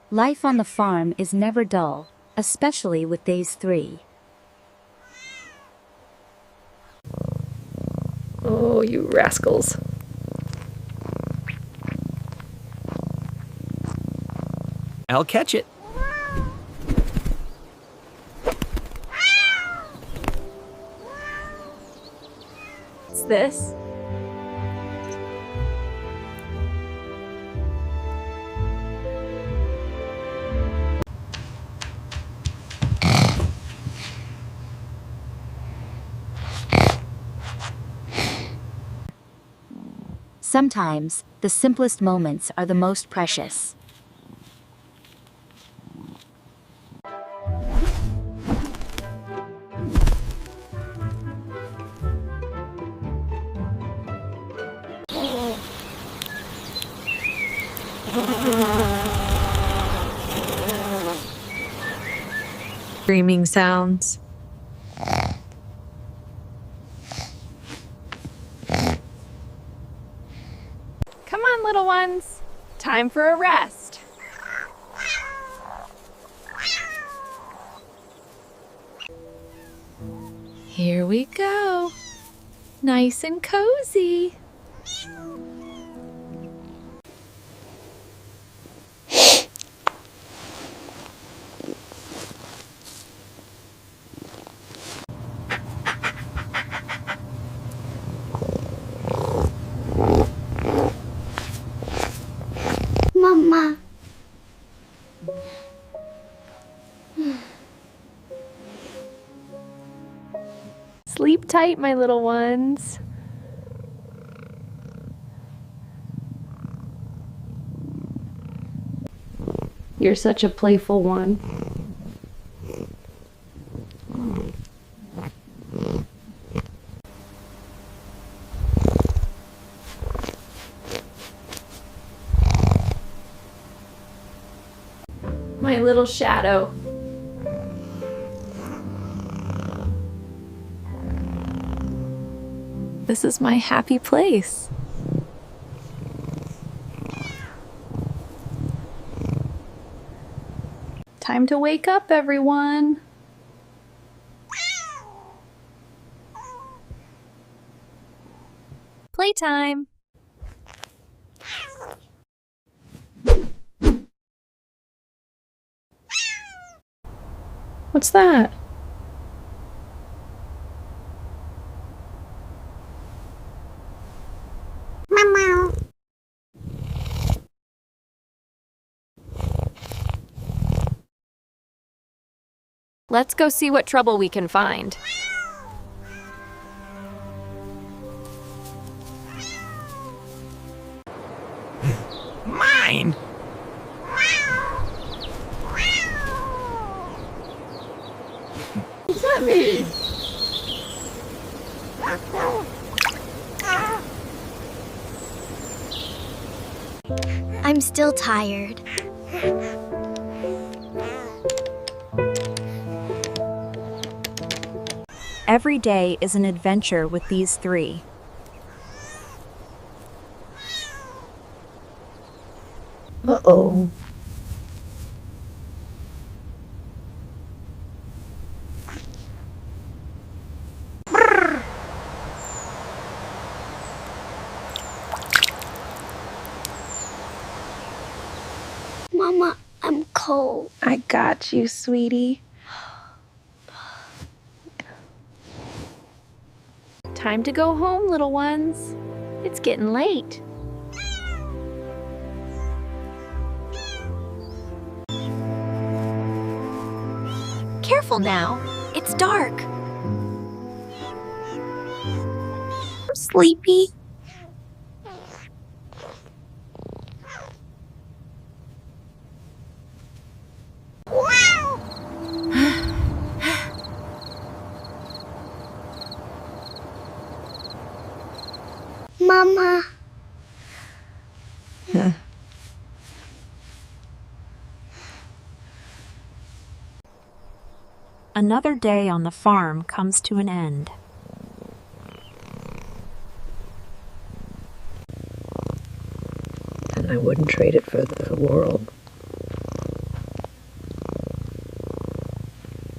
Life on the farm is never dull, especially with these three. Oh, you rascals. I'll catch it. What's this? Sometimes, the simplest moments are the most precious. Screaming sounds. Come on, little ones. Time for a rest. Here we go. Nice and cozy. Mama. Sleep tight, my little ones. You're such a playful one. My little shadow. This is my happy place. Time to wake up, everyone. Playtime. What's that? Mama. Let's go see what trouble we can find. Mine! Is that me? I'm still tired. Every day is an adventure with these three. Uh-oh. Mama, I'm cold. I got you, sweetie. Time to go home, little ones. It's getting late. Careful now. It's dark. I'm sleepy. Mama. Another day on the farm comes to an end. And I wouldn't trade it for the world.